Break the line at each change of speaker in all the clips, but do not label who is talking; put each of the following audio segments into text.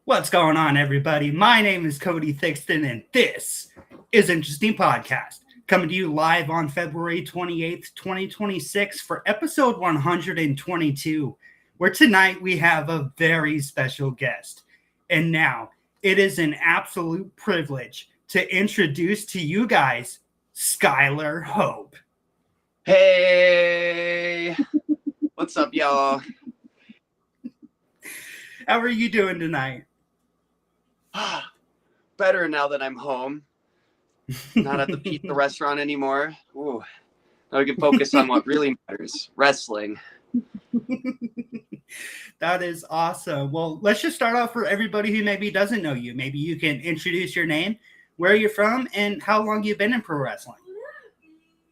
What's going on, everybody? My name is Cody Thixton, and this is Interesting Podcast, coming to you live on February 28th, 2026 for episode 122, where tonight we have a very special guest. And now, it is an absolute privilege to introduce to you guys Skylar Hope.
Hey! What's up, y'all?
How are you doing tonight?
Better now that I'm home. Not at the pizza restaurant anymore. Ooh. Now we can focus on what really matters, wrestling.
That is awesome. Well, let's just start off for everybody who maybe doesn't know you. Maybe you can introduce your name, where you're from, and how long you've been in pro wrestling.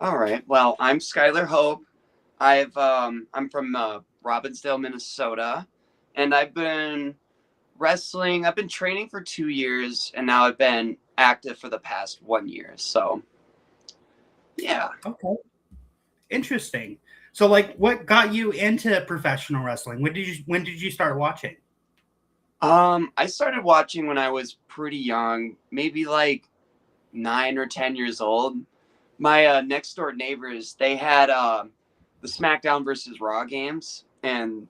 All right. Well, I'm Skylar Hope. I'm from Robbinsdale, Minnesota, and I've been wrestling. I've been training for 2 years, and now I've been active for the past 1 year. So, yeah.
Okay. Interesting. So, what got you into professional wrestling? When did you start watching?
I started watching when I was pretty young, maybe like 9 or 10 years old. My next door neighbors, they had the SmackDown versus Raw games, and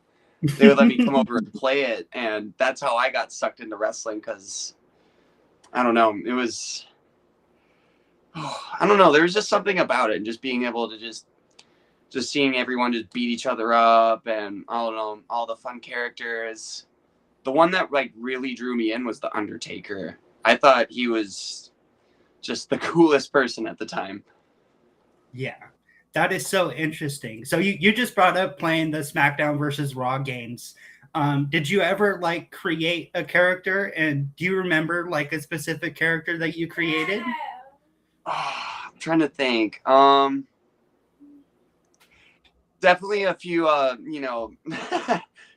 they would let me come over and play it, and that's how I got sucked into wrestling. Because I don't know, it was I don't know, there was just something about it, and just being able to just seeing everyone just beat each other up, and I don't know, all the fun characters. The one that like really drew me in was the Undertaker. I thought he was just the coolest person at the time.
Yeah, that is so interesting. So you just brought up playing the SmackDown versus Raw games. Did you ever like create a character, and do you remember like a specific character that you created?
I'm trying to think. Definitely a few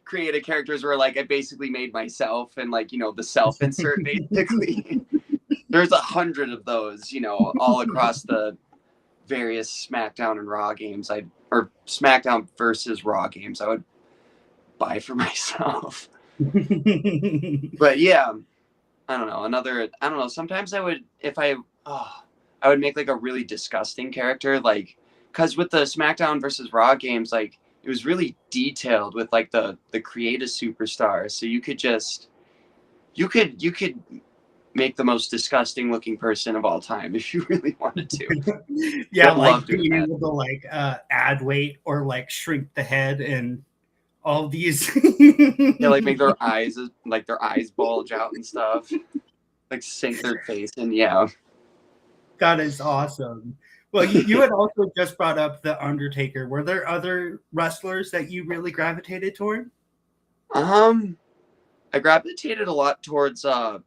creative characters where like I basically made myself, and like, the self insert basically. There's 100 of those, all across the various SmackDown and Raw games or SmackDown versus Raw games I would buy for myself. But yeah, I don't know. Sometimes I would, I would make like a really disgusting character, like, cause with the SmackDown versus Raw games, like it was really detailed with like the creative superstars. So you could make the most disgusting looking person of all time if you really wanted to.
Yeah, like being able to like add weight or like shrink the head and all these.
Yeah, like make their eyes bulge out and stuff, like sink their face in. Yeah,
that is awesome. Well, you had also just brought up the Undertaker. Were there other wrestlers that you really gravitated toward?
I gravitated a lot towards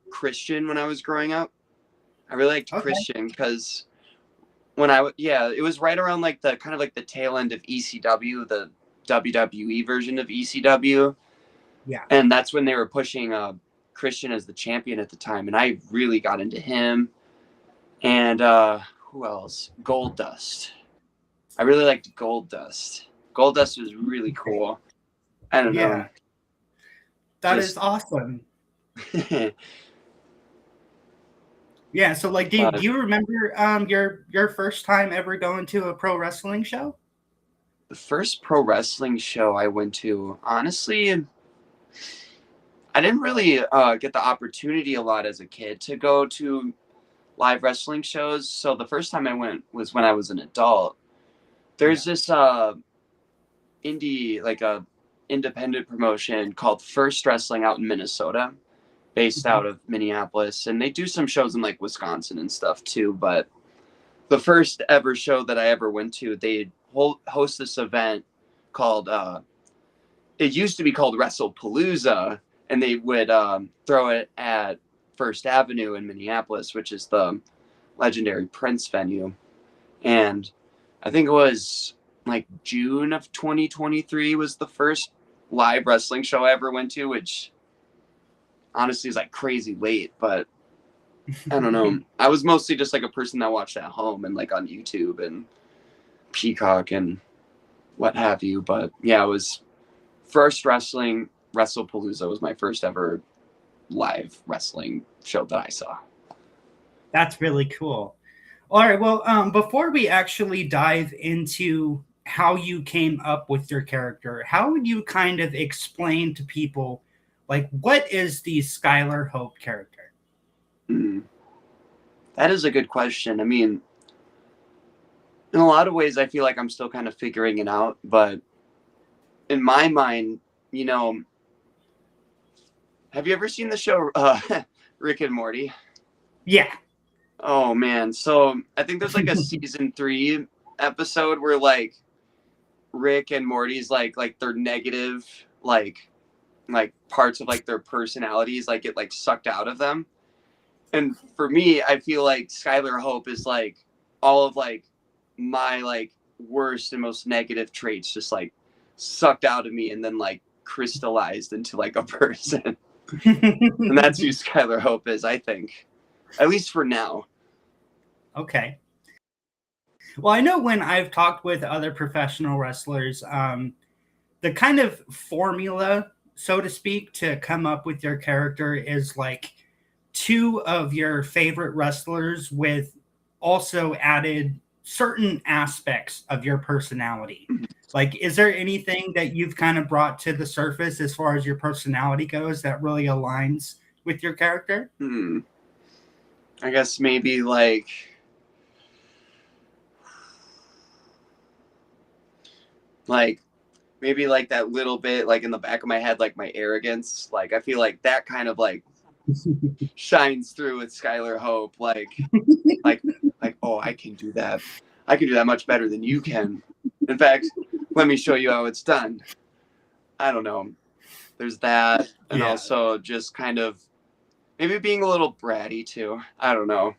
Christian when I was growing up. I really liked Christian because it was right around like the kind of like the tail end of ECW, the WWE version of ECW.
Yeah.
And that's when they were pushing Christian as the champion at the time, and I really got into him. And who else? Goldust. I really liked Goldust. Goldust was really cool. I don't know.
That is awesome. Yeah, so like, do you remember your first time ever going to a pro wrestling show?
The first pro wrestling show I went to, honestly, I didn't really get the opportunity a lot as a kid to go to live wrestling shows. So the first time I went was when I was an adult. There's this independent promotion called First Wrestling out in Minnesota, based out of Minneapolis, and they do some shows in like Wisconsin and stuff too. But the first ever show that I ever went to, they host this event called it used to be called WrestlePalooza, and they would throw it at First Avenue in Minneapolis, which is the legendary Prince venue. And I think it was like June of 2023 was the first live wrestling show I ever went to, which honestly is like crazy late, but I don't know. I was mostly just like a person that watched at home and like on YouTube and Peacock and what have you. But yeah, it was First Wrestling. WrestlePalooza was my first ever live wrestling show that I saw.
That's really cool. All right. Well, before we actually dive into how you came up with your character, how would you kind of explain to people, like, what is the Skylar Hope character?
That is a good question. I mean, in a lot of ways, I feel like I'm still kind of figuring it out. But in my mind, you know, have you ever seen the show Rick and Morty?
Yeah.
Oh, man. So I think there's like a season 3 episode where like Rick and Morty's like their negative, like parts of like their personalities like get like sucked out of them. And for me, I feel like Skylar Hope is like all of like my like worst and most negative traits just like sucked out of me and then like crystallized into like a person. And that's who Skylar Hope is, I think. At least for now.
Okay. Well, I know when I've talked with other professional wrestlers, the kind of formula, so to speak, to come up with your character is like 2 of your favorite wrestlers with also added certain aspects of your personality. Like, is there anything that you've kind of brought to the surface as far as your personality goes that really aligns with your character?
I guess maybe like maybe like that little bit like in the back of my head, like my arrogance. Like I feel like that kind of like shines through with Skylar Hope. Like oh, I can do that. I can do that much better than you can. In fact, let me show you how it's done. I don't know. There's that, and also just kind of maybe being a little bratty too. I don't know,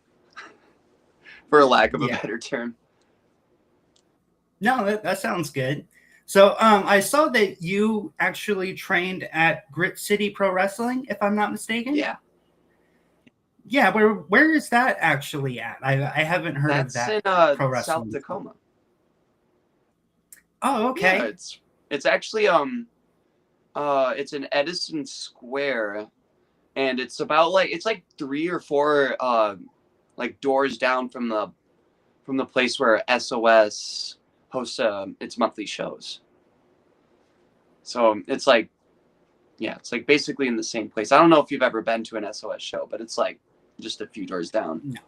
for a lack of a better term.
No, that sounds good. So I saw that you actually trained at Grit City Pro Wrestling, if I'm not mistaken.
Yeah.
Yeah, where is that actually at? I haven't heard of that.
That's in
pro wrestling.
South Tacoma.
Oh, okay.
Yeah, it's actually it's in Edison Square, and it's about like it's like 3 or 4 like doors down from the place where SOS hosts its monthly shows. So it's like basically in the same place. I don't know if you've ever been to an SOS show, but it's like just a few doors down.
No.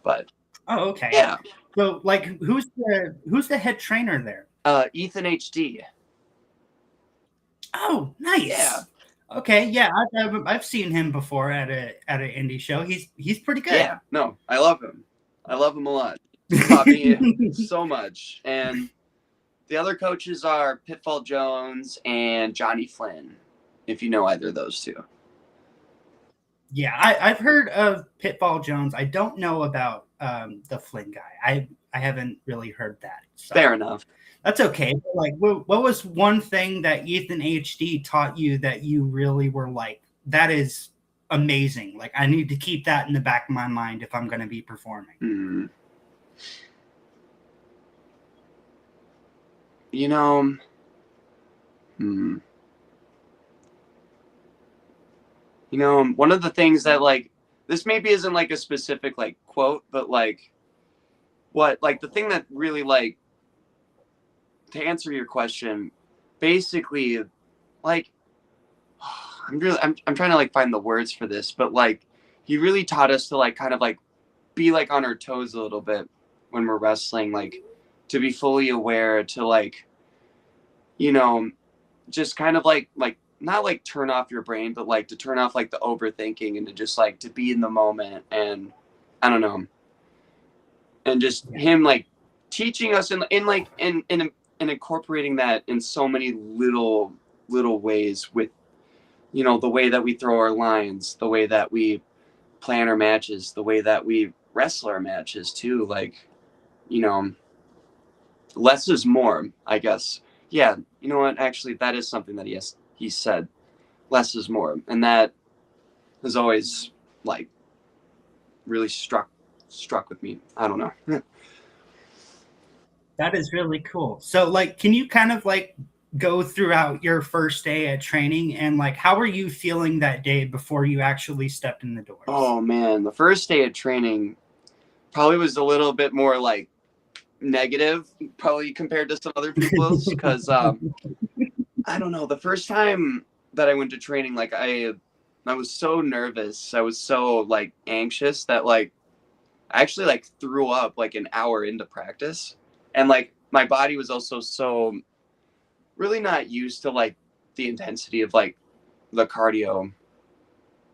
But
okay.
Yeah.
So like who's the head trainer there?
Ethan HD.
Oh, nice.
Yeah.
Okay, yeah, I've seen him before at an indie show. He's pretty good.
Yeah, no, I love him. I love him a lot. He taught me so much. And the other coaches are Pitfall Jones and Johnny Flynn, if you know either of those two.
Yeah, I've heard of Pitfall Jones. I don't know about the Flynn guy. I haven't really heard that. So.
Fair enough.
That's okay. Like, what was one thing that Ethan HD taught you that you really were like, that is amazing? Like, I need to keep that in the back of my mind if I'm going to be performing.
You know, You know, one of the things that like this maybe isn't like a specific like quote, but like what like the thing that really like to answer your question, basically like I'm trying to like find the words for this, but like he really taught us to like kind of like be like on our toes a little bit when we're wrestling, like to be fully aware, to like, you know, just kind of like not like turn off your brain, but like to turn off like the overthinking and to just like to be in the moment. And I don't know, and just him like teaching us and incorporating that in so many little ways with, you know, the way that we throw our lines, the way that we plan our matches, the way that we wrestle our matches too. Like, you know, less is more, I guess. Yeah, you know what? Actually, that is something that he said. Less is more, and that has always like really struck with me. I don't know.
That is really cool. So, like, can you kind of like go throughout your first day at training, and like how were you feeling that day before you actually stepped in the doors?
Oh man, the first day of training probably was a little bit more like negative, probably compared to some other people's, because I don't know. The first time that I went to training, like I was so nervous. I was so like anxious that like I actually like threw up like an hour into practice, and like my body was also so really not used to like the intensity of like the cardio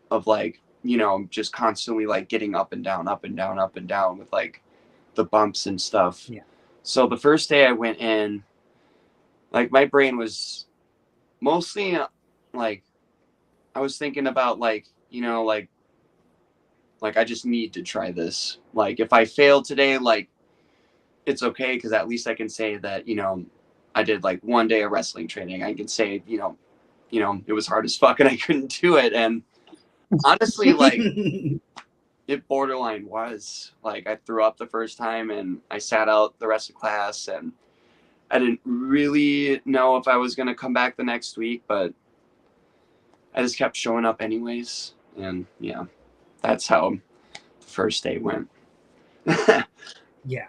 of like, you know, just constantly like getting up and down, up and down, up and down with like the bumps and stuff.
Yeah.
So the first day I went in, like my brain was mostly like I was thinking about like, you know, like I just need to try this. Like if I fail today, like it's okay, because at least I can say that, you know, I did like one day of wrestling training. I can say, you know, it was hard as fuck and I couldn't do it. And honestly, like it borderline was like I threw up the first time and I sat out the rest of class, and I didn't really know if I was going to come back the next week, but I just kept showing up anyways. And yeah, that's how the first day went.
Yeah.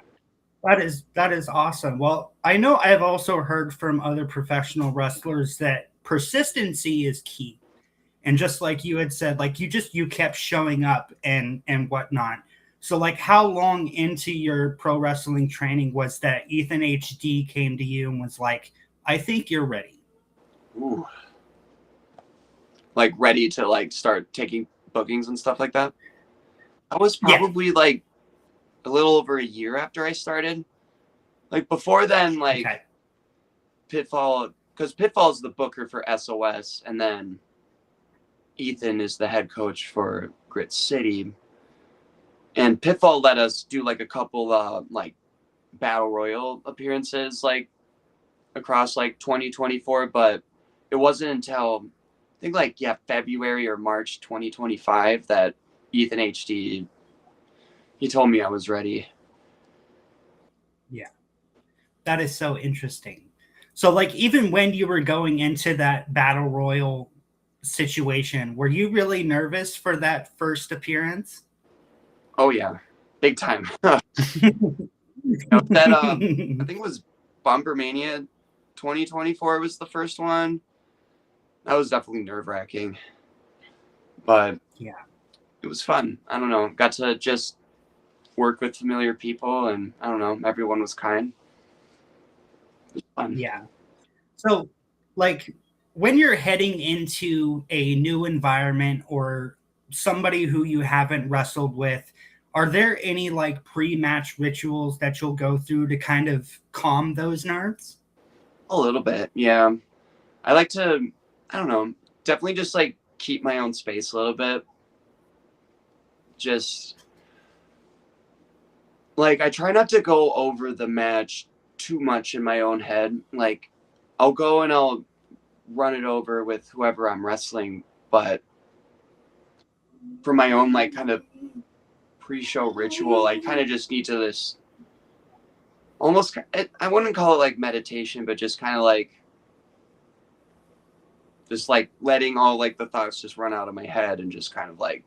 That is awesome. Well, I know I've also heard from other professional wrestlers that persistency is key. And just like you had said, like you kept showing up and whatnot. So like how long into your pro wrestling training was that Ethan HD came to you and was like, I think you're ready?
Ooh. Like ready to like start taking bookings and stuff like that. I was probably like a little over a year after I started. Like before then, like
Okay.
Pitfall, because Pitfall is the booker for SOS, and then Ethan is the head coach for Grit City. And Pitfall let us do like a couple like battle royal appearances like across like 2024, but it wasn't until I think like February or March 2025 that Ethan HD, he told me I was ready.
Yeah. That is so interesting. So like even when you were going into that battle royal situation, were you really nervous for that first appearance?
Oh yeah, big time. That I think it was Bumper Mania 2024 was the first one. That was definitely nerve-wracking, but
yeah,
it was fun. I don't know, got to just work with familiar people, and I don't know, everyone was kind. It was fun.
yeah. So like when you're heading into a new environment or somebody who you haven't wrestled with, are there any like pre-match rituals that you'll go through to kind of calm those nerves?
A little bit, yeah. I like to, I don't know, definitely just like keep my own space a little bit. Just like I try not to go over the match too much in my own head. Like I'll go and I'll run it over with whoever I'm wrestling, but for my own like kind of pre-show ritual, I kind of just need to this almost, I wouldn't call it like meditation, but just kind of like just like letting all like the thoughts just run out of my head and just kind of like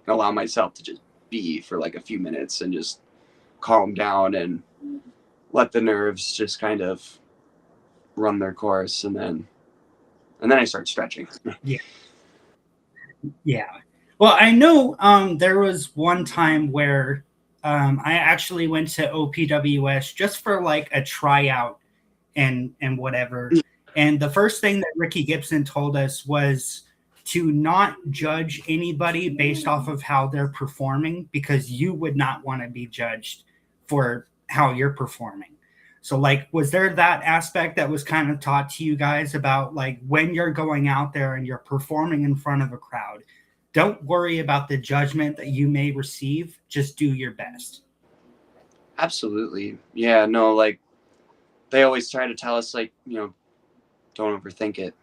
allow myself to just be for like a few minutes and just calm down and let the nerves just kind of run their course, and then I start stretching.
Yeah. Yeah. Well, I know there was one time where I actually went to OPWS just for like a tryout and whatever. And the first thing that Ricky Gibson told us was to not judge anybody based off of how they're performing, because you would not want to be judged for how you're performing. So like, was there that aspect that was kind of taught to you guys about like when you're going out there and you're performing in front of a crowd, don't worry about the judgment that you may receive, just do your best?
Absolutely. Yeah, no, like they always try to tell us like, you know, don't overthink it.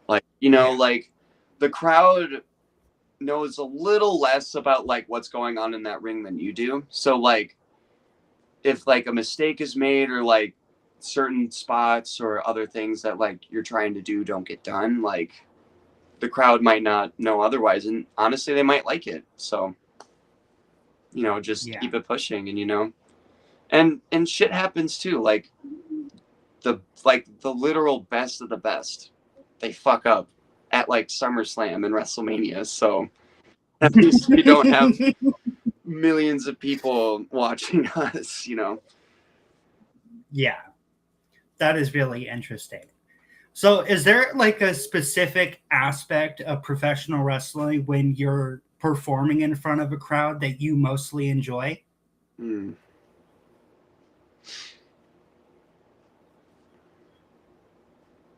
Like, you know, like the crowd knows a little less about like what's going on in that ring than you do. So like if like a mistake is made or like certain spots or other things that like you're trying to do don't get done, like the crowd might not know otherwise, and honestly they might like it. So just keep it pushing. And and shit happens too, like the literal best of the best, they fuck up at like SummerSlam and WrestleMania. So at least we don't have millions of people watching us.
Yeah, that is really interesting. So is there like a specific aspect of professional wrestling when you're performing in front of a crowd that you mostly enjoy?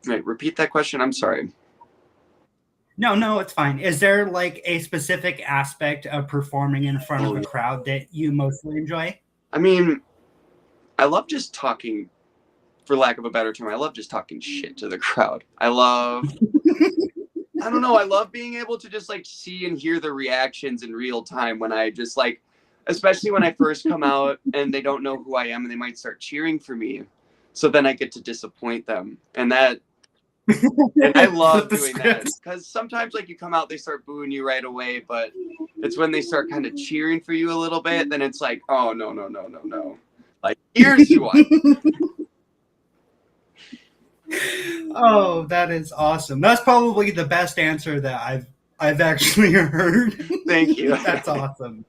Wait, repeat that question. I'm sorry.
No, it's fine. Is there like a specific aspect of performing in front of a crowd that you mostly enjoy?
I mean, I love just talking, for lack of a better term, I love just talking shit to the crowd. I don't know, I love being able to just like see and hear the reactions in real time when I just like, especially when I first come out and they don't know who I am and they might start cheering for me. So then I get to disappoint them. And I love doing that, because sometimes like you come out, they start booing you right away, but it's when they start kind of cheering for you a little bit, then it's like, oh no. Like, here's who I am.
Oh, that is awesome. That's probably the best answer that I've actually heard.
Thank you.
That's awesome.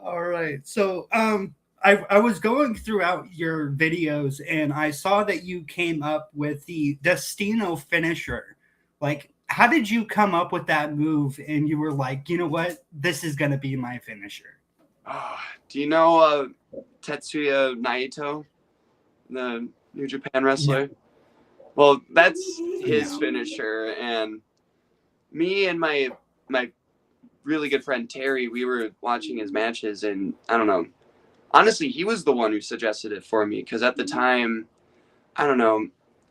All right. So I was going throughout your videos and I saw that you came up with the Destino finisher. Like, how did you come up with that move? And you were like, you know what? This is going to be my finisher.
Do you know Tetsuya Naito, the New Japan wrestler? No. Well, that's his finisher. And me and my really good friend Terry, we were watching his matches, and I don't know. Honestly, he was the one who suggested it for me, because at the time, I don't know,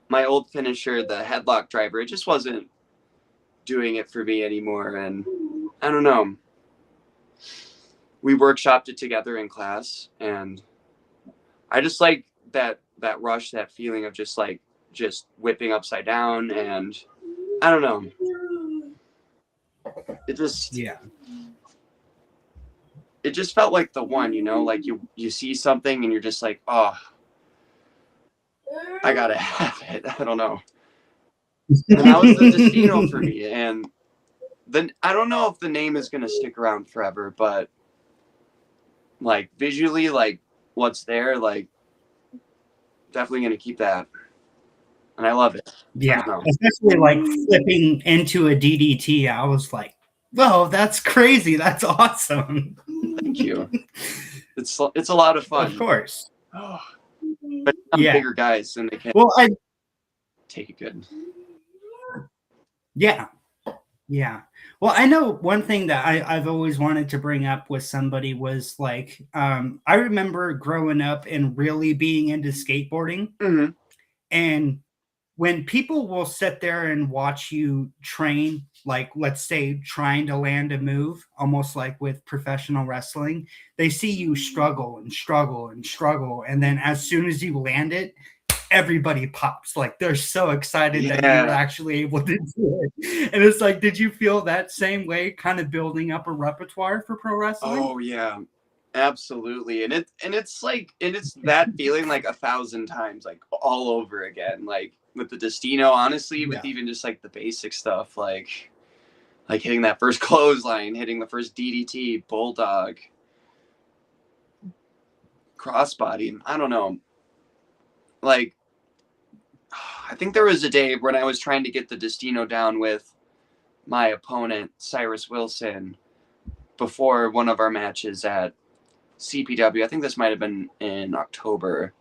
my old finisher, the headlock driver, it just wasn't doing it for me anymore. And I don't know. We workshopped it together in class, and I just like that rush, that feeling of just whipping upside down, and I don't know. It just it just felt like the one, like you see something and you're just like, oh, I gotta have it. I don't know. And that was the Destino for me. And then I don't know if the name is gonna stick around forever, but like visually, like what's there, like definitely gonna keep that. And I love it.
Yeah, especially like flipping into a DDT. I was like, whoa, that's crazy. That's awesome.
Thank you. It's a lot of fun.
Of course.
Oh, but I'm bigger guys, and they can't take it good.
Yeah. Well, I know one thing that I've always wanted to bring up with somebody was like, I remember growing up and really being into skateboarding.
Mm-hmm.
And when people will sit there and watch you train, like let's say trying to land a move, almost like with professional wrestling, they see you struggle and struggle and struggle. And then as soon as you land it, everybody pops. Like they're so excited that you're actually able to do it. And it's like, did you feel that same way, kind of building up a repertoire for pro wrestling?
Oh yeah, absolutely. And it's that feeling like 1,000 times, like all over again. Like with the Destino, honestly, with even just like the basic stuff, like hitting that first clothesline, hitting the first DDT, bulldog, crossbody. I don't know. Like, I think there was a day when I was trying to get the Destino down with my opponent, Cyrus Wilson, before one of our matches at CPW. I think this might have been in October.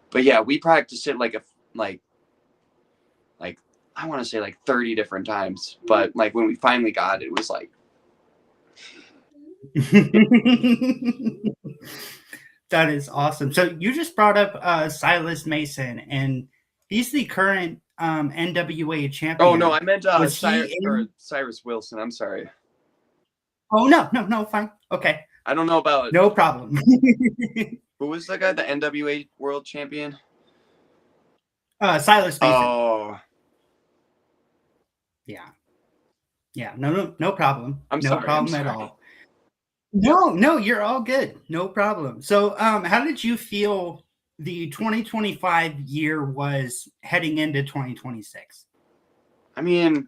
But yeah, we practiced it like I want to say like 30 different times. But like when we finally got it, it was like
that is awesome. So you just brought up Silas Mason, and he's the current NWA champion.
Oh no, I meant Cyrus Wilson. I'm sorry.
Oh no, fine. Okay.
I don't know about
no problem.
Who was the guy, the NWA world champion?
Silas Mason.
Oh.
Yeah. Yeah. No problem.
I'm
no
sorry.
problem at all. No, you're all good. No problem. So, how did you feel the 2025 year was heading into 2026?
I mean,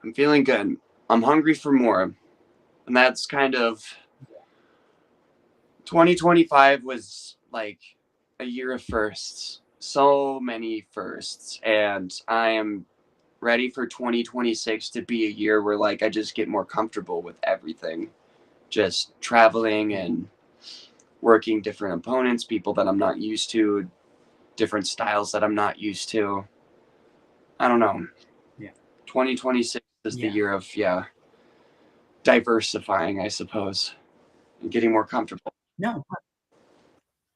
I'm feeling good. I'm hungry for more. And that's kind of 2025 was like a year of firsts. So many firsts. And I am ready for 2026 to be a year where like I just get more comfortable with everything. Just traveling and working different opponents, people that I'm not used to, different styles that I'm not used to. I don't know.
Yeah.
2026 is the year of diversifying, I suppose, and getting more comfortable.
No,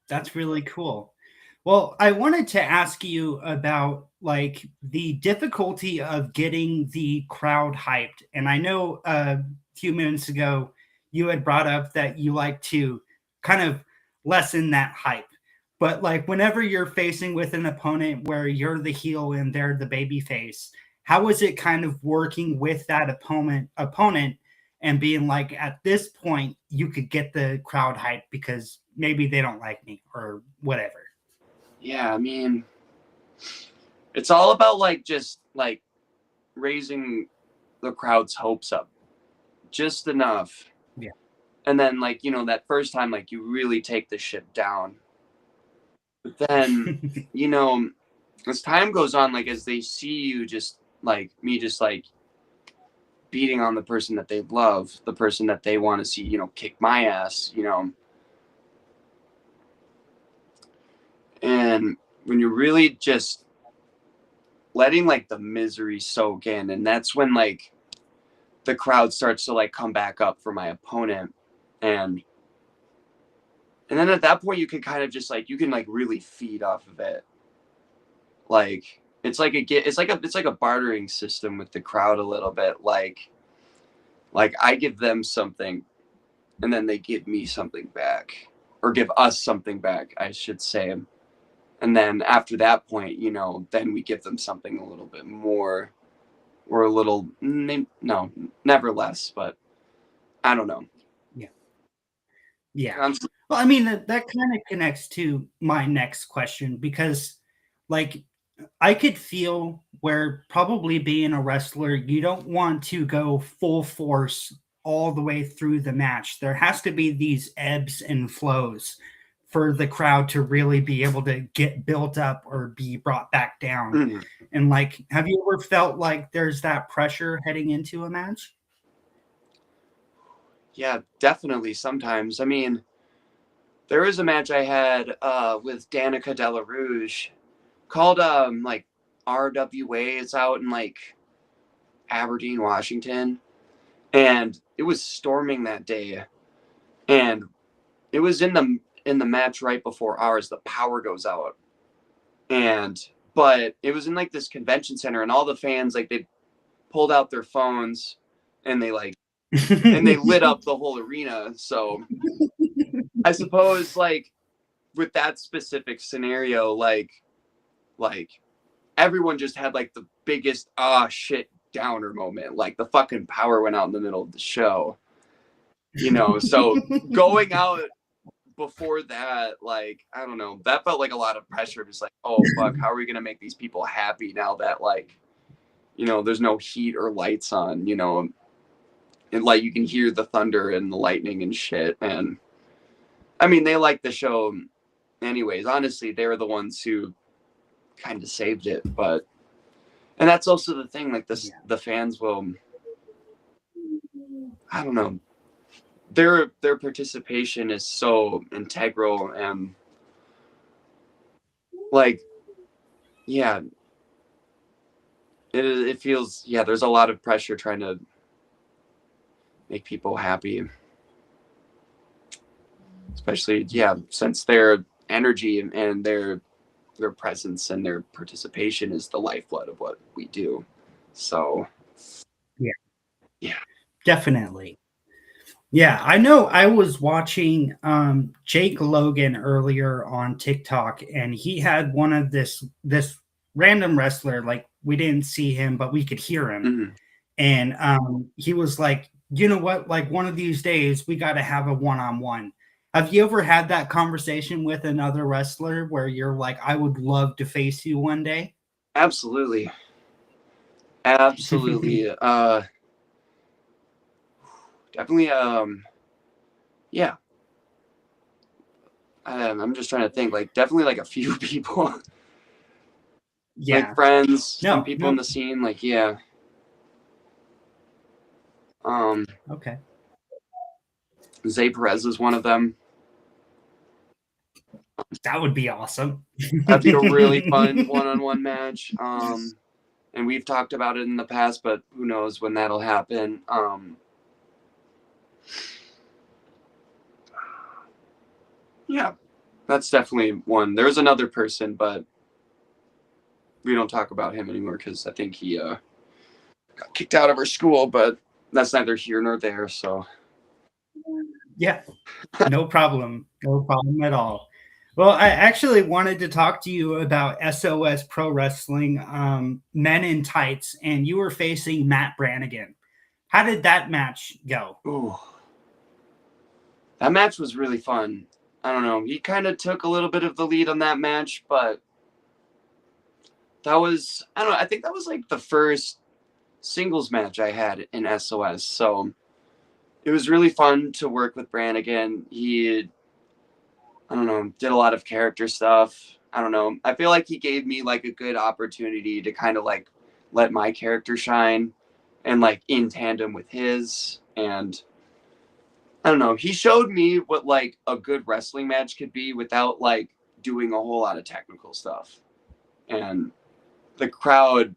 that's really cool. Well, I wanted to ask you about like the difficulty of getting the crowd hyped. And I know a few minutes ago you had brought up that you like to kind of lessen that hype. But like whenever you're facing with an opponent where you're the heel and they're the baby face, how is it kind of working with that opponent and being like, at this point, you could get the crowd hype because maybe they don't like me or whatever?
Yeah, I mean, it's all about like just like raising the crowd's hopes up just enough.
Yeah.
And then like, that first time, like you really take the ship down. But then, as time goes on, like as they see you just like me just like beating on the person that they love, the person that they want to see, kick my ass, and when you're really just letting like the misery soak in, and that's when like the crowd starts to like come back up for my opponent, and then at that point you can kind of just like you can like really feed off of it. Like it's like a bartering system with the crowd a little bit. Like I give them something and then they give me something back, or give us something back, I should say. And then after that point, then we give them something a little bit more, or a little, no, never less, but I don't know.
Yeah. Well, I mean, that kind of connects to my next question because, like, I could feel where probably being a wrestler, you don't want to go full force all the way through the match. There has to be these ebbs and flows for the crowd to really be able to get built up or be brought back down.
Mm-hmm.
And like, have you ever felt like there's that pressure heading into a match?
Yeah, definitely. Sometimes. I mean, there was a match I had with Danica Della Rouge called like RWA. It's out in like Aberdeen, Washington, and it was storming that day, and it was in the match right before ours. The power goes out, but it was in like this convention center, and all the fans like they pulled out their phones and they like and they lit up the whole arena. So I suppose like with that specific scenario, like everyone just had like the biggest shit downer moment. Like the fucking power went out in the middle of the show. So going out before that, like, I don't know, that felt like a lot of pressure. Just like, oh fuck, how are we gonna make these people happy now that like, there's no heat or lights on, and like you can hear the thunder and the lightning and shit. And I mean, they like the show anyways. Honestly, they were the ones who kind of saved it. But and that's also the thing, like this, the fans will, I don't know, their participation is so integral, and like, yeah, it feels, there's a lot of pressure trying to make people happy, especially since their energy and their presence and their participation is the lifeblood of what we do. So
yeah, definitely. Yeah, I know. I was watching Jake Logan earlier on TikTok, and he had one of this random wrestler. Like, we didn't see him, but we could hear him,
Mhm.
and he was like, "You know what? Like, one of these days, we got to have a one-on-one." Have you ever had that conversation with another wrestler where you're like, "I would love to face you one day"?
Absolutely. Absolutely. Definitely. Yeah. I'm just trying to think. Like, definitely, like a few people, like
Yeah.
friends, some
No.
people in
No.
the scene. Like, yeah. Um,
Okay.
Zay Perez is one of them.
That would be awesome.
That'd be a really fun one-on-one match. And we've talked about it in the past, but who knows when that'll happen. Yeah, that's definitely one. There's another person, but we don't talk about him anymore because I think he got kicked out of our school. But that's neither here nor there. So
Yeah. No problem. No problem at all. Well, I actually wanted to talk to you about SOS Pro Wrestling Men in Tights, and you were facing Matt Brannigan. How did that match go?
ooh, that match was really fun. I don't know. He kind of took a little bit of the lead on that match, but that was, I don't know. I think that was like the first singles match I had in SOS. So it was really fun to work with Brannigan. He, I don't know, did a lot of character stuff. I don't know. I feel like he gave me like a good opportunity to kind of like let my character shine and like in tandem with his. And I don't know. He showed me what like a good wrestling match could be without like doing a whole lot of technical stuff. And the crowd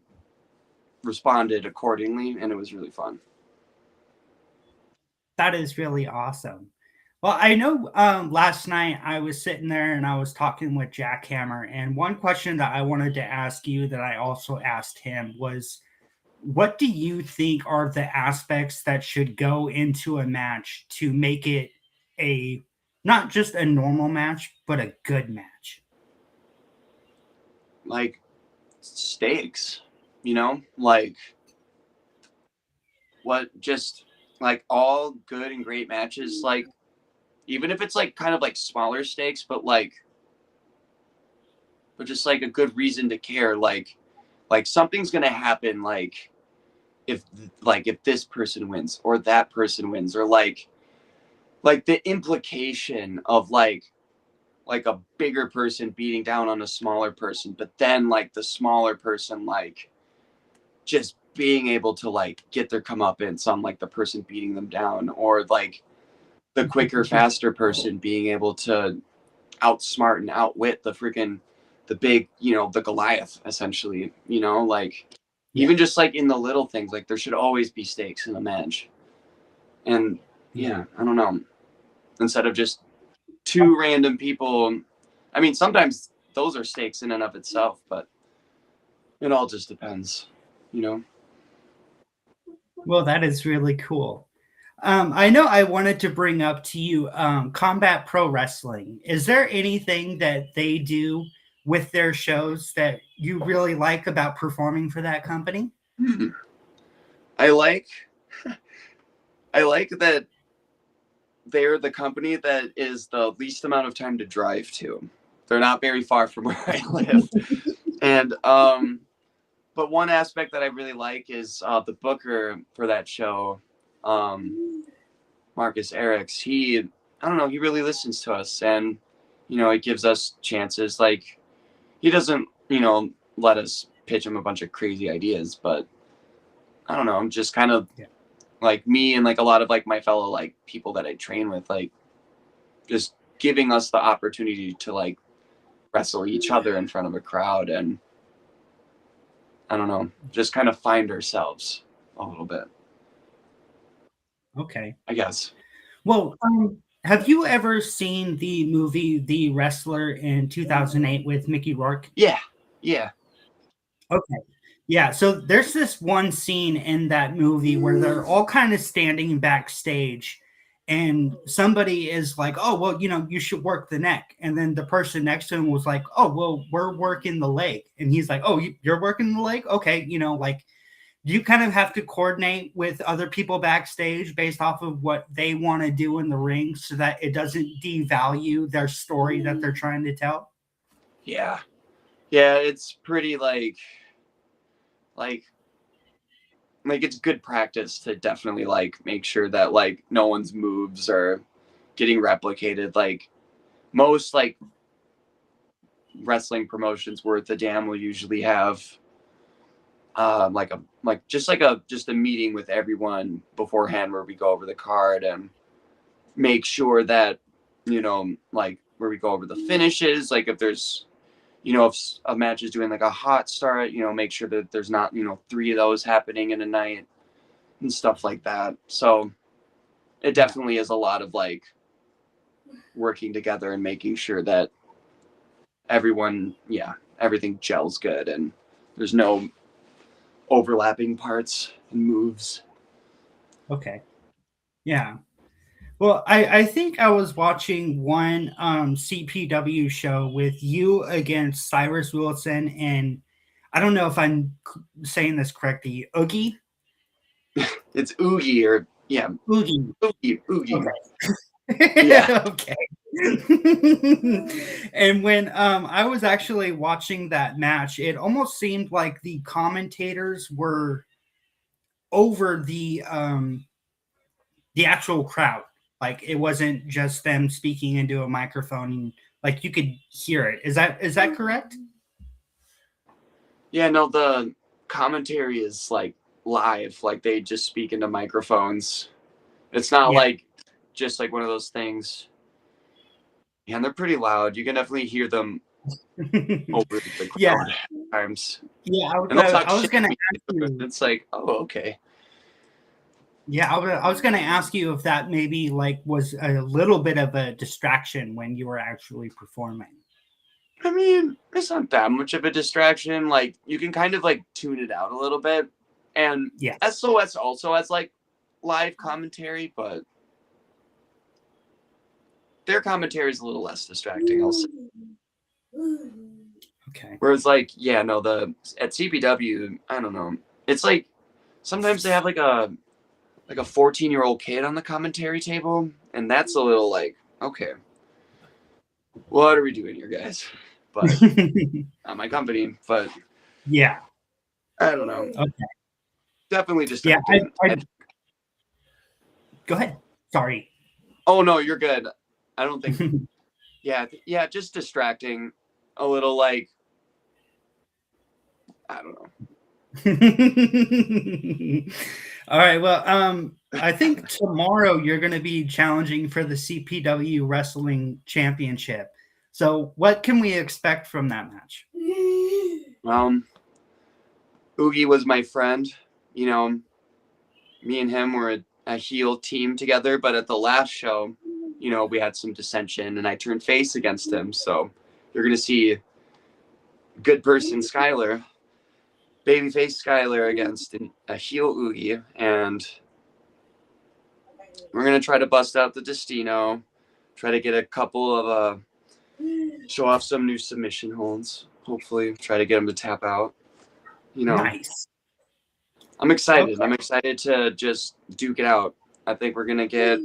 responded accordingly, and it was really fun.
That is really awesome. Well, I know last night I was sitting there and I was talking with Jackhammer, and one question that I wanted to ask you that I also asked him was, what do you think are the aspects that should go into a match to make it a not just a normal match, but a good match?
Like stakes, like what just like all good and great matches, like even if it's like kind of like smaller stakes, but just like a good reason to care, like something's gonna happen, if if this person wins or that person wins, or like the implication of like a bigger person beating down on a smaller person, but then like the smaller person like just being able to like get their comeuppance on like the person beating them down, or like the quicker, faster person being able to outsmart and outwit the big, the Goliath, essentially, like
Yeah,
even just like in the little things, like there should always be stakes in a match. And
yeah.
yeah, I don't know. Instead of just two random people, I mean, sometimes those are stakes in and of itself, but it all just depends, you know?
Well, that is really cool. I know I wanted to bring up to you Combat Pro Wrestling. Is there anything that they do with their shows that you really like about performing for that company?
Hmm. I like I like that they're the company that is the least amount of time to drive to. They're not very far from where I live. And but one aspect that I really like is the booker for that show, Marcus Erics. I don't know, he really listens to us, and it gives us chances. Like he doesn't, let us pitch him a bunch of crazy ideas, but I don't know, I'm just kind of
Yeah.
like me and like a lot of like my fellow like people that I train with, like just giving us the opportunity to like wrestle each other in front of a crowd, and I don't know, just kind of find ourselves a little bit,
Okay.
I guess.
Well, have you ever seen the movie The Wrestler in 2008 with Mickey Rourke?
Yeah, yeah.
Okay. Yeah, so there's this one scene in that movie where they're all kind of standing backstage and somebody is like, oh, well, you should work the neck. And then the person next to him was like, oh, well, we're working the leg. And he's like, oh, you're working the leg? Okay. Like, you kind of have to coordinate with other people backstage based off of what they want to do in the ring so that it doesn't devalue their story that they're trying to tell.
Yeah. Yeah. It's pretty like it's good practice to definitely like make sure that like no one's moves are getting replicated. Like most like wrestling promotions worth a damn will usually have just a meeting with everyone beforehand where we go over the card and make sure that like where we go over the finishes, like if there's if a match is doing like a hot start, make sure that there's not 3 of those happening in a night and stuff like that. So it definitely is a lot of like working together and making sure that everything gels good and there's no overlapping parts and moves.
Okay. Yeah. Well, I think I was watching one CPW show with you against Cyrus Wilson and I don't know if I'm saying this correctly, Oogie?
It's Oogie or
Oogie.
Oogie.
Okay.
Yeah.
Okay. And when I was actually watching that match, it almost seemed like the commentators were over the actual crowd. Like it wasn't just them speaking into a microphone and like you could hear it. Is that correct?
Yeah, no, the commentary is like live, like they just speak into microphones. It's not like just like one of those things. Yeah, and they're pretty loud. You can definitely hear them over the crowd at times.
Yeah,
And they'll talk
I was
shit.
gonna ask you.
It's like, oh, okay.
Yeah, I was gonna ask you if that maybe like was a little bit of a distraction when you were actually performing.
I mean, it's not that much of a distraction. Like you can kind of like tune it out a little bit. And SOS also has like live commentary, but their commentary is a little less distracting, I'll say.
Okay.
Whereas like, at CPW, I don't know. It's like sometimes they have like a 14-year-old kid on the commentary table, and that's a little like, okay, what are we doing here, guys? But not my company, but
yeah,
I don't know.
Okay.
Definitely just
go ahead. Sorry.
Oh no, you're good. I don't think. yeah, just distracting a little. Like I don't know.
All right. Well, I think tomorrow you're going to be challenging for the CPW Wrestling Championship. So, what can we expect from that match?
Oogie was my friend. Me and him were a heel team together. But at the last show, we had some dissension, and I turned face against him. So you're going to see good person Skylar. Babyface Skylar against a heel Oogie, and we're gonna try to bust out the Destino, try to get a couple of show off some new submission holds. Hopefully, try to get him to tap out.
Nice.
I'm excited. Okay. I'm excited to just duke it out. I think we're gonna get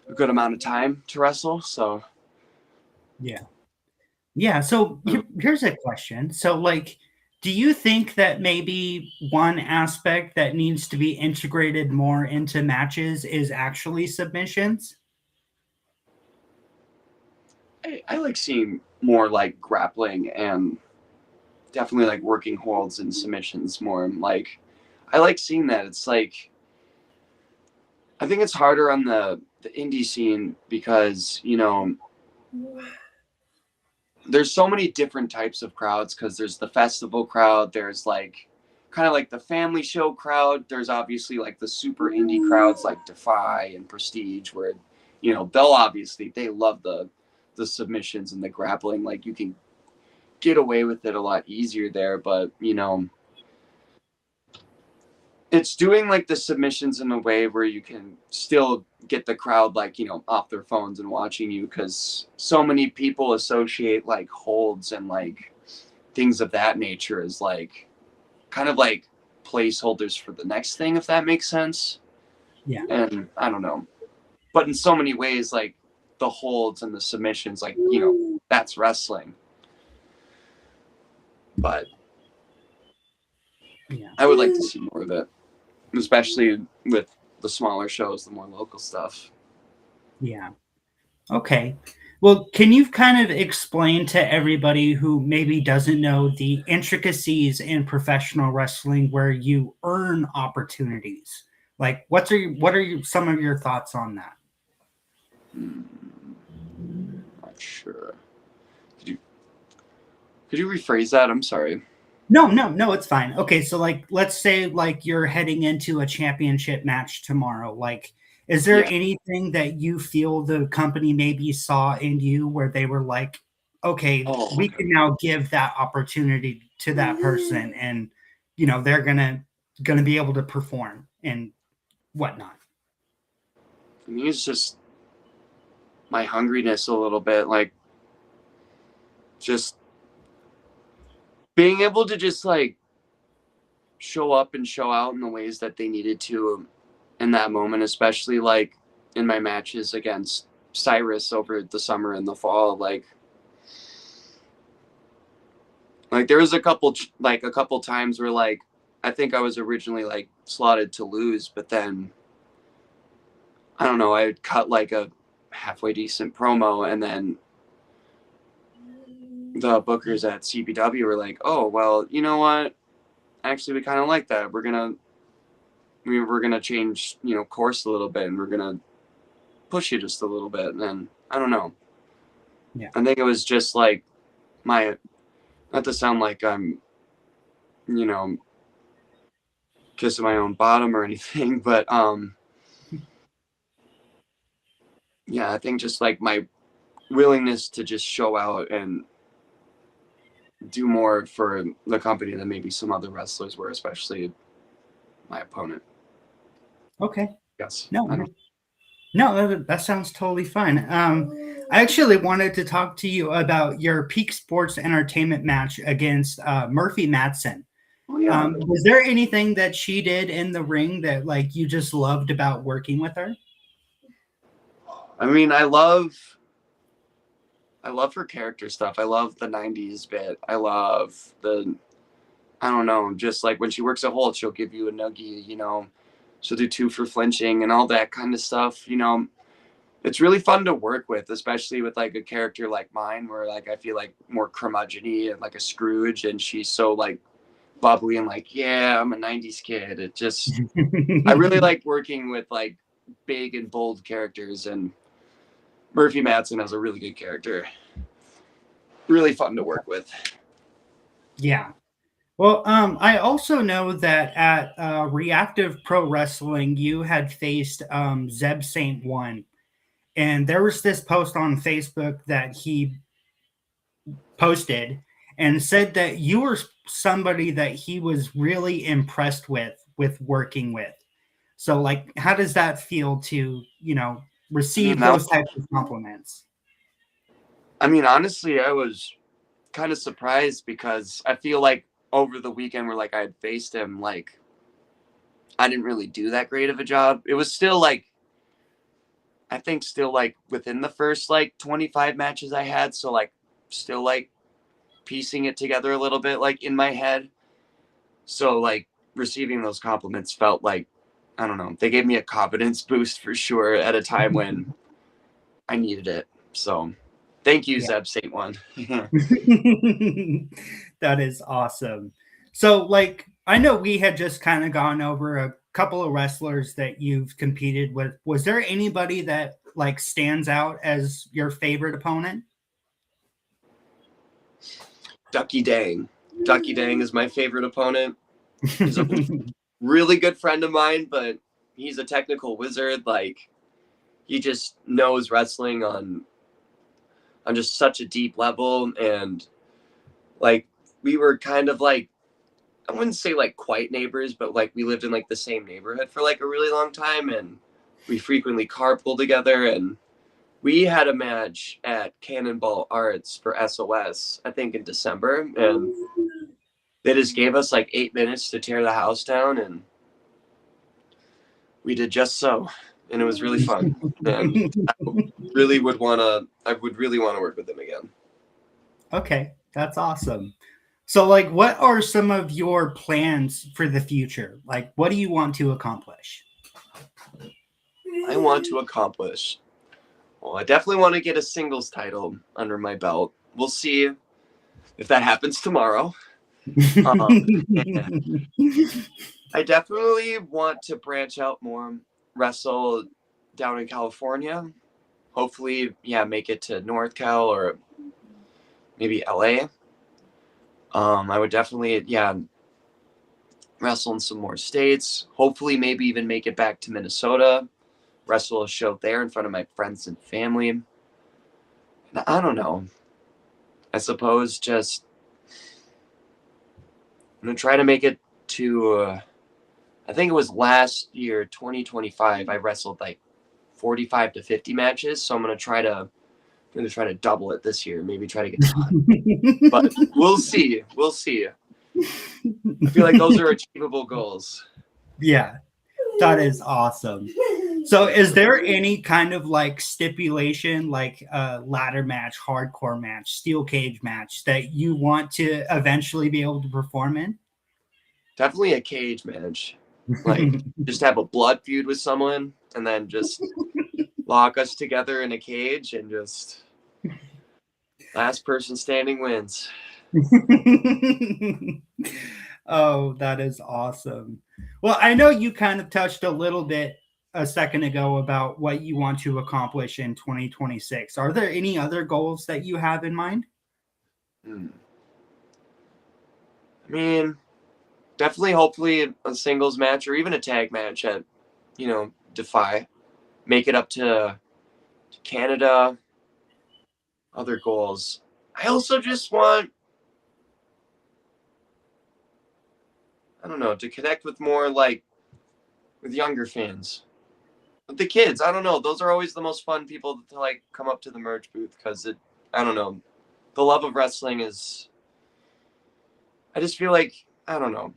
a good amount of time to wrestle. So,
yeah. So here's a question. So, like, do you think that maybe one aspect that needs to be integrated more into matches is actually submissions?
I like seeing more like grappling and definitely like working holds and submissions more. Like, I like seeing that. It's like, I think it's harder on the indie scene because, there's so many different types of crowds because there's the festival crowd. There's like kind of like the family show crowd. There's obviously like the super indie crowds like Defy and Prestige where, they love the submissions and the grappling. Like you can get away with it a lot easier there. But, it's doing like the submissions in a way where you can still get the crowd like, you know, off their phones and watching you, because so many people associate like holds and like things of that nature as like kind of like placeholders for the next thing, if that makes sense.
Yeah.
And I don't know, but in so many ways, like the holds and the submissions, like, you know, that's wrestling. But
Yeah.
I would like to see more of it, especially with the smaller shows, the more local stuff.
Yeah. Okay. Well, can you kind of explain to everybody who maybe doesn't know the intricacies in professional wrestling where you earn opportunities? Like, what are some of your thoughts on that?
Not sure. Could you rephrase that? I'm sorry.
No, it's fine. Okay, so like let's say like you're heading into a championship match tomorrow. Like, is there
Yeah.
anything that you feel the company maybe saw in you where they were like, okay, we can now give that opportunity to that person, and you know they're gonna be able to perform and whatnot.
I think it's just my hungriness a little bit, like just being able to just like show up and show out in the ways that they needed to in that moment, especially like in my matches against Cyrus over the summer and the fall. Like there was a couple times where like I think I was originally like slotted to lose, but then I don't know, I had cut like a halfway decent promo, and then the bookers at CPW were like, "Oh, well, you know what? Actually, we kind of like that. We're gonna change, you know, course a little bit, and we're gonna push you just a little bit." And then I don't know.
Yeah.
I think it was just like not to sound like I'm, you know, kissing my own bottom or anything, but yeah, I think just like my willingness to just show out and do more for the company than maybe some other wrestlers were, especially my opponent.
Okay.
Yes.
No, that sounds totally fine. I actually wanted to talk to you about your Peak Sports Entertainment match against Murphy Madsen.
Oh, yeah.
Was there anything that she did in the ring that like you just loved about working with her?
I mean, I love her character stuff. I love the 90s bit. I love I don't know, just like when she works a hold, she'll give you a noogie, you know, she'll do 2 for flinching and all that kind of stuff. You know, it's really fun to work with, especially with like a character like mine where like I feel like more curmudgeon-y and like a Scrooge, and she's so like bubbly and like, yeah, I'm a 90s kid. It just, I really like working with like big and bold characters, and Murphy Madsen has a really good character. Really fun to work with.
Yeah. Well, I also know that at Reactive Pro Wrestling, you had faced Zeb Saint One, and there was this post on Facebook that he posted and said that you were somebody that he was really impressed with working with. So, like, how does that feel to, you know, receive those types of compliments?
I mean, honestly, I was kind of surprised because I feel like over the weekend where like I had faced him, like I didn't really do that great of a job. It was still like, I think still like within the first like 25 matches I had. So like still like piecing it together a little bit, like in my head. So like receiving those compliments felt like, I don't know, they gave me a confidence boost for sure at a time when I needed it. So thank you, Zeb Saint One.
That is awesome. So, like, I know we had just kind of gone over a couple of wrestlers that you've competed with. Was there anybody that like stands out as your favorite opponent?
Ducky Dang. Ducky Dang is my favorite opponent. He's a really good friend of mine, but he's a technical wizard. Like, he just knows wrestling on just such a deep level. And like, we were kind of like I wouldn't say like quite neighbors, but like we lived in like the same neighborhood for like a really long time, and we frequently carpool together. And we had a match at Cannonball Arts for SOS, I think in December, and they just gave us like 8 minutes to tear the house down, and we did just so, and it was really fun. And I would really want to work with them again.
Okay, that's awesome. So, like, what are some of your plans for the future? Like, what do you want to accomplish?
I want to accomplish. Well, I definitely want to get a singles title under my belt. We'll see if that happens tomorrow. I definitely want to branch out more, wrestle down in California. Hopefully, make it to North Cal or maybe LA. I would definitely, wrestle in some more states. Hopefully, maybe even make it back to Minnesota, wrestle a show there in front of my friends and family. And I don't know. I suppose just I'm going to try to make it to, I think it was last year, 2025, I wrestled like 45 to 50 matches. So I'm going to try to double it this year, maybe try to get to 100. But we'll see. We'll see. I feel like those are achievable goals.
Yeah, that is awesome. So is there any kind of like stipulation, like a ladder match, hardcore match, steel cage match that you want to eventually be able to perform in?
Definitely a cage match. Like just have a blood feud with someone and then just lock us together in a cage and just last person standing wins.
Oh, that is awesome. Well, I know you kind of touched a little bit a second ago about what you want to accomplish in 2026. Are there any other goals that you have in mind?
I mean, definitely, hopefully a singles match or even a tag match at, Defy. Make it up to Canada. Other goals. I also just want, I don't know, to connect with more with younger fans. With the kids, I don't know. Those are always the most fun people to like come up to the merch booth because I don't know. The love of wrestling is, I just feel like, I don't know.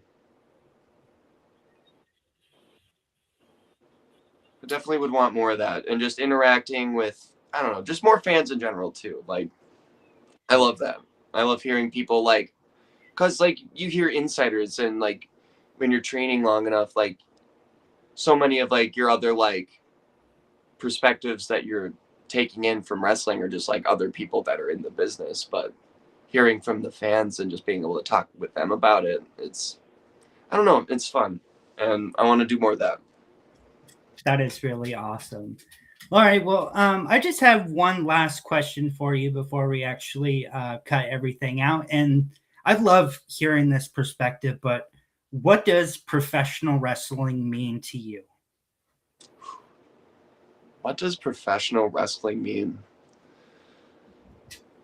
I definitely would want more of that and just interacting with, I don't know, just more fans in general too. Like, I love that. I love hearing people because you hear insiders and like when you're training long enough, like so many of like your other like perspectives that you're taking in from wrestling are just like other people that are in the business, but hearing from the fans and just being able to talk with them about it, I don't know, it's fun and I want to do more of that.
That is really awesome. All right. Well, I just have one last question for you before we actually cut everything out. And I love hearing this perspective, but what does professional wrestling mean to you?
What does professional wrestling mean?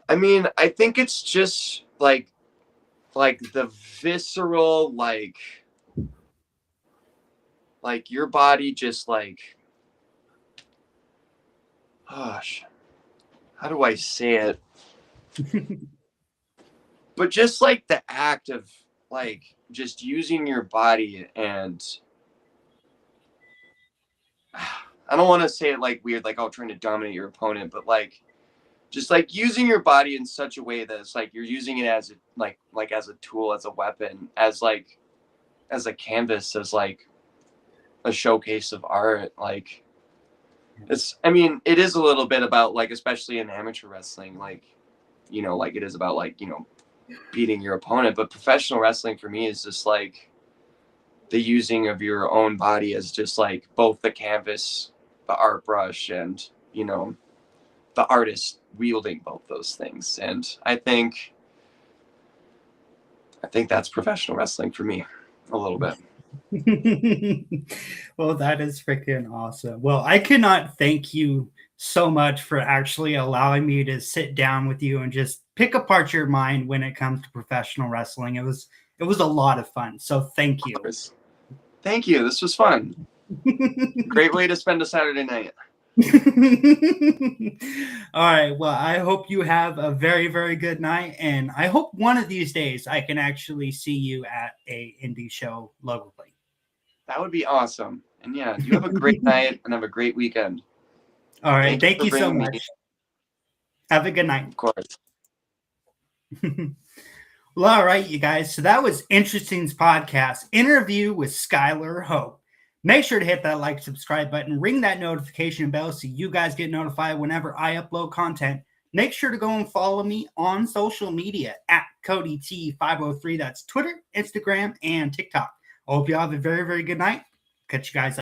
I mean, I think it's just like the visceral, like your body just gosh, how do I say it? But just like the act of like just using your body and I don't want to say it like weird, like trying to dominate your opponent, but like just like using your body in such a way that it's like you're using it as as a tool, as a weapon, as a canvas, as like a showcase of art. Like it is a little bit about like, especially in amateur wrestling, like it is about like beating your opponent, but professional wrestling for me is just like the using of your own body as just like both the canvas, the art brush, and the artist wielding both those things. And I think that's professional wrestling for me a little bit.
Well, that is freaking awesome. Well, I cannot thank you so much for actually allowing me to sit down with you and just pick apart your mind when it comes to professional wrestling. It It was a lot of fun. So thank you.
Thank you. This was fun. Great way to spend a Saturday night.
All right. Well, I hope you have a very, very good night. And I hope one of these days I can actually see you at a indie show locally.
That would be awesome. And yeah, you have a great night and have a great weekend.
All right. Thank you so much. Have a good night.
Of course.
Well, all right, you guys. So that was Interesting's podcast interview with Skylar Hope. Make sure to hit that like, subscribe button, ring that notification bell so you guys get notified whenever I upload content. Make sure to go and follow me on social media at CodyT503. That's Twitter, Instagram, and TikTok. I hope you all have a very, very good night. Catch you guys.